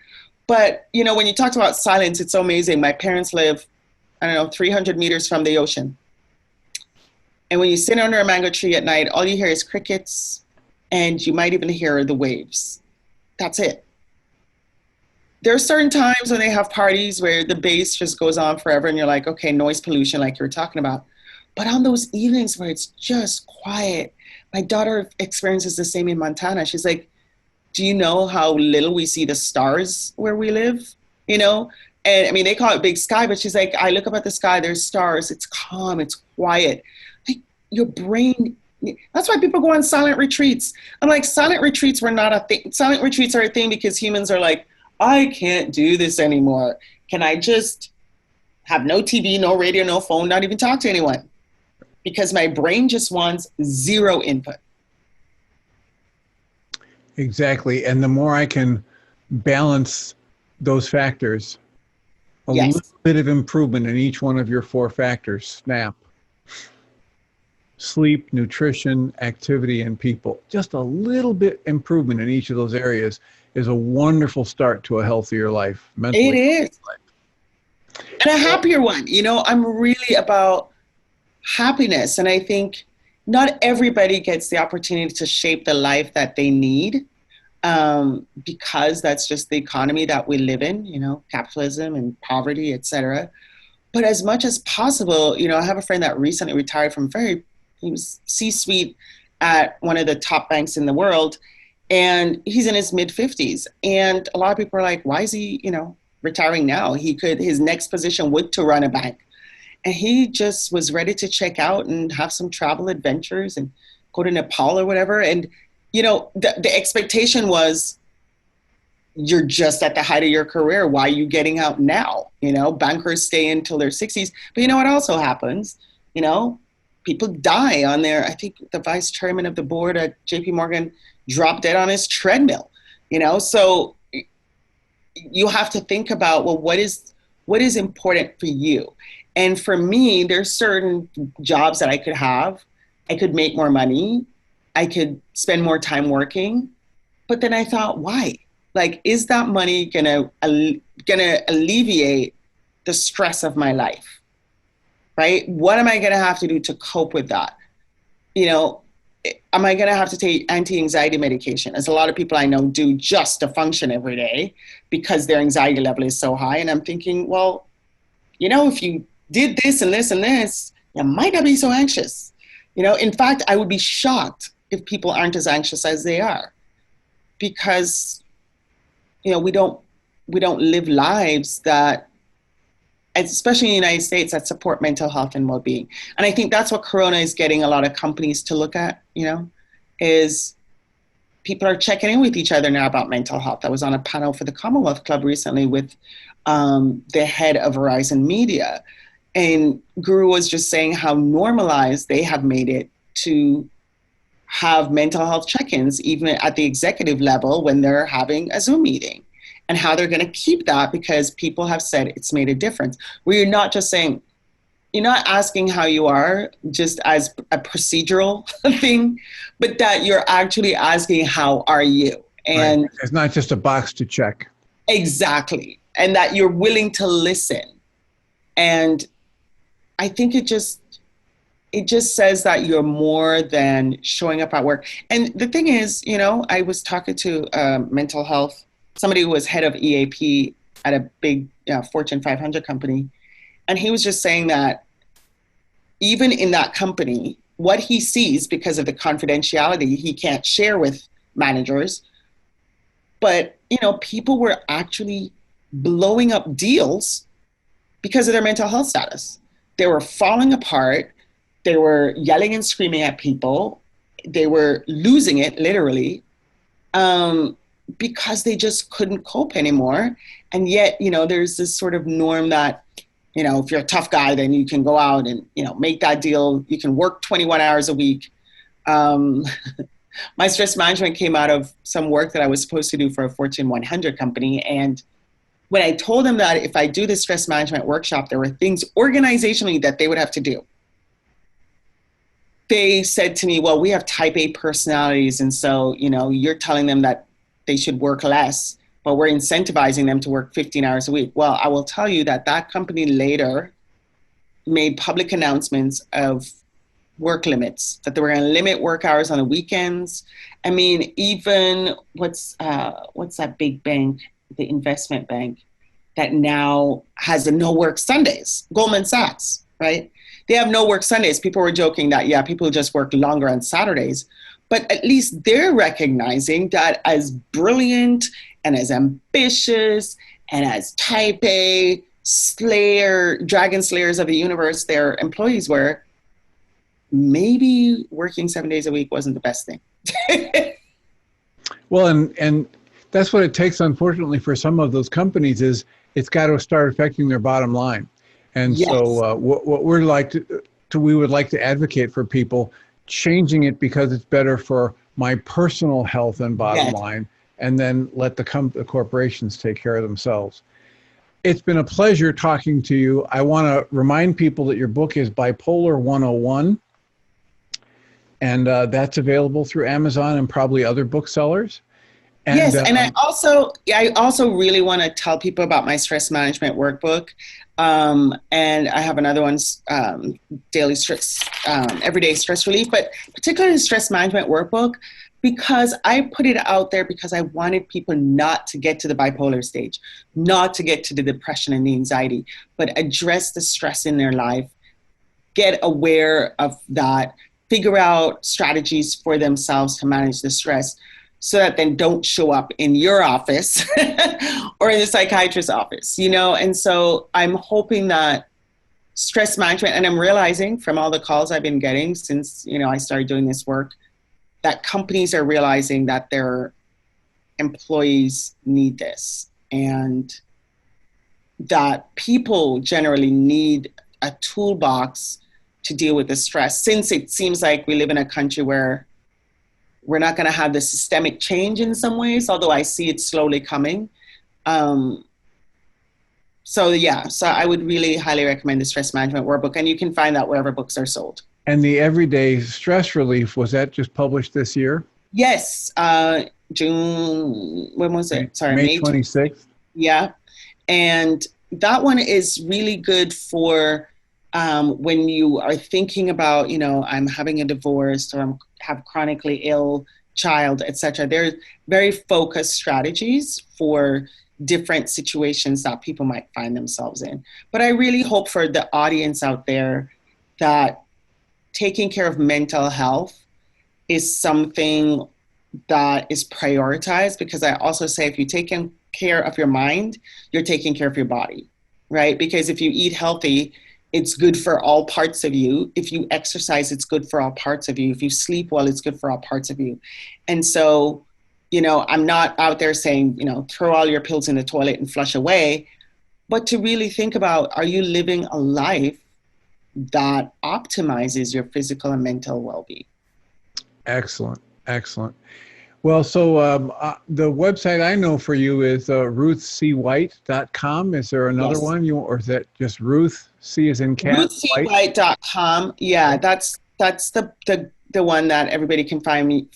But, when you talked about silence, it's so amazing. My parents live, 300 meters from the ocean. And when you sit under a mango tree at night, all you hear is crickets, and you might even hear the waves. That's it. There are certain times when they have parties where the bass just goes on forever, and you're like, okay, noise pollution, like you were talking about. But on those evenings where it's just quiet, my daughter experiences the same in Montana. She's like, do you know how little we see the stars where we live? And they call it big sky, but she's like, I look up at the sky, there's stars, it's calm, it's quiet. Like your brain, that's why people go on silent retreats. I'm like, silent retreats were not a thing. Silent retreats are a thing because humans are like, I can't do this anymore. Can I just have no TV, no radio, no phone, not even talk to anyone? Because my brain just wants zero input. Exactly. And the more I can balance those factors, a little bit of improvement in each one of your 4 factors, snap. Sleep, nutrition, activity, and people. Just a little bit improvement in each of those areas is a wonderful start to a healthier life. Mentally. It is. And a happier one. I'm really about happiness. And I think not everybody gets the opportunity to shape the life that they need, because that's just the economy that we live in, capitalism and poverty, etc. But as much as possible, I have a friend that recently retired from he was C-suite at one of the top banks in the world, and he's in his mid-50s. And a lot of people are like, why is he, retiring now? His next position would to run a bank. And he just was ready to check out and have some travel adventures and go to Nepal or whatever. And, the expectation was, you're just at the height of your career. Why are you getting out now? Bankers stay until their 60s. But you know what also happens? People die on I think the vice chairman of the board at JP Morgan dropped dead on his treadmill, So you have to think about, well, what is important for you? And for me, there's certain jobs that I could have. I could make more money. I could spend more time working. But then I thought, why? Like, is that money gonna alleviate the stress of my life? Right? What am I gonna have to do to cope with that? Am I gonna have to take anti-anxiety medication, as a lot of people I know do, just to function every day because their anxiety level is so high? And I'm thinking, well, if you did this and this and this, you might not be so anxious. In fact, I would be shocked if people aren't as anxious as they are, because, we don't live lives that, especially in the United States, that support mental health and well-being. And I think that's what Corona is getting a lot of companies to look at, is people are checking in with each other now about mental health. I was on a panel for the Commonwealth Club recently with the head of Verizon Media. And Guru was just saying how normalized they have made it to have mental health check-ins, even at the executive level when they're having a Zoom meeting, and how they're going to keep that because people have said it's made a difference. Where you're not just saying, you're not asking how you are just as a procedural thing, but that you're actually asking, how are you? And right. It's not just a box to check. Exactly. And that you're willing to listen. And I think it it just says that you're more than showing up at work. And the thing is, you know, I was talking to mental health, somebody who was head of EAP at a big Fortune 500 company. And he was just saying that even in that company, what he sees, because of the confidentiality, he can't share with managers. But, you know, people were actually blowing up deals because of their mental health status. They were falling apart. They were yelling and screaming at people. They were losing it, literally, because they just couldn't cope anymore. And yet, you know, there's this sort of norm that, you know, if you're a tough guy, then you can go out and, you know, make that deal. You can work 21 hours a week. My stress management came out of some work that I was supposed to do for a Fortune 100 company. And when I told them that if I do the stress management workshop, there were things organizationally that they would have to do. They said to me, well, we have type A personalities. And so, you know, you're telling them that they should work less, but we're incentivizing them to work 15 hours a week. Well, I will tell you that that company later made public announcements of work limits, that they were going to limit work hours on the weekends. I mean, even what's that big bank, the investment bank, that now has a no work Sundays, Goldman Sachs, right? They have no work Sundays. People were joking that, yeah, people just work longer on Saturdays. But at least they're recognizing that as brilliant and as ambitious and as type A dragon slayers of the universe their employees were, maybe working 7 days a week wasn't the best thing. Well, and that's what it takes, unfortunately, for some of those companies is it's got to start affecting their bottom line. And yes. So what we would like to advocate for people, changing it because it's better for my personal health and bottom line, and then let the corporations take care of themselves. It's been a pleasure talking to you. I want to remind people that your book is Bipolar 101, and that's available through Amazon and probably other booksellers. And, yes, and I also really want to tell people about my stress management workbook. And I have another one's daily stress, everyday stress relief, but particularly the stress management workbook, because I put it out there because I wanted people not to get to the bipolar stage, not to get to the depression and the anxiety, but address the stress in their life, get aware of that, figure out strategies for themselves to manage the stress, so that then don't show up in your office or in the psychiatrist's office, you know? And so I'm hoping that stress management, and I'm realizing from all the calls I've been getting since, you know, I started doing this work, that companies are realizing that their employees need this, and that people generally need a toolbox to deal with the stress, since it seems like we live in a country where we're not going to have the systemic change in some ways, although I see it slowly coming. So I would really highly recommend the Stress Management Workbook, and you can find that wherever books are sold. And the Everyday Stress Relief, was that just published this year? Yes, June, when was it? Sorry, May 26th. Yeah, and that one is really good for when you are thinking about, you know, I'm having a divorce, or I'm have chronically ill child, etc. There are very focused strategies for different situations that people might find themselves in. But I really hope for the audience out there that taking care of mental health is something that is prioritized, because I also say if you're taking care of your mind, you're taking care of your body, right? Because if you eat healthy, it's good for all parts of you. If you exercise, it's good for all parts of you. If you sleep well, it's good for all parts of you. And so, you know, I'm not out there saying, you know, throw all your pills in the toilet and flush away, but to really think about, are you living a life that optimizes your physical and mental well-being? Excellent. Excellent. Well, so the website I know for you is ruthcwhite.com. Is there another one or is that just Ruth, C as in cat? ruthcwhite.com. Yeah, that's the one that everybody can find me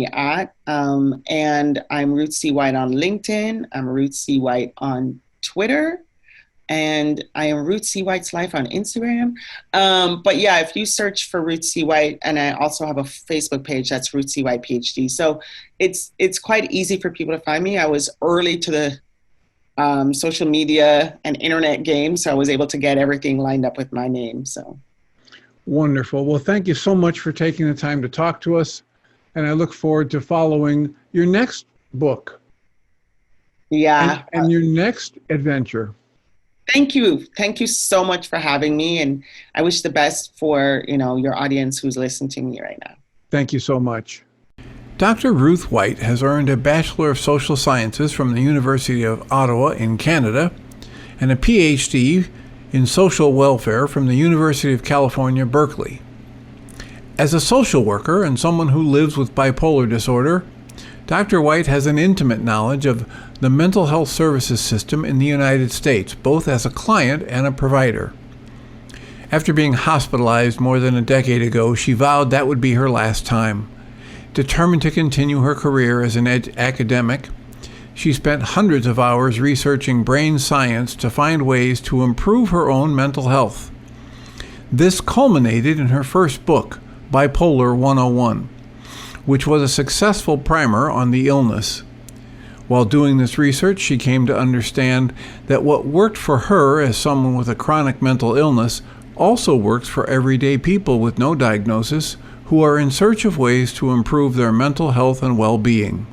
at. And I'm Ruth C. White on LinkedIn. I'm Ruth C. White on Twitter. And I am Ruth C. White's Life on Instagram. But yeah, if you search for Ruth C. White, and I also have a Facebook page, that's Ruth C. White PhD. So it's quite easy for people to find me. I was early to the social media and internet game, so I was able to get everything lined up with my name. So wonderful. Well, thank you so much for taking the time to talk to us. And I look forward to following your next book. Yeah. And your next adventure. Thank you. Thank you so much for having me. And I wish the best for, your audience who's listening to me right now. Thank you so much. Dr. Ruth White has earned a Bachelor of Social Sciences from the University of Ottawa in Canada and a PhD in Social Welfare from the University of California, Berkeley. As a social worker and someone who lives with bipolar disorder, Dr. White has an intimate knowledge of the mental health services system in the United States, both as a client and a provider. After being hospitalized more than a decade ago, she vowed that would be her last time. Determined to continue her career as an academic, she spent hundreds of hours researching brain science to find ways to improve her own mental health. This culminated in her first book, Bipolar 101, which was a successful primer on the illness. While doing this research, she came to understand that what worked for her as someone with a chronic mental illness also works for everyday people with no diagnosis who are in search of ways to improve their mental health and well-being.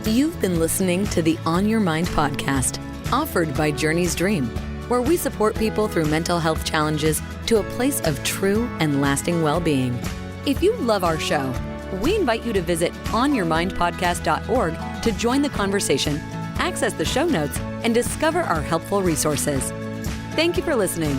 You've been listening to the On Your Mind podcast, offered by Journey's Dream, where we support people through mental health challenges to a place of true and lasting well-being. If you love our show, we invite you to visit onyourmindpodcast.org to join the conversation, access the show notes, and discover our helpful resources. Thank you for listening.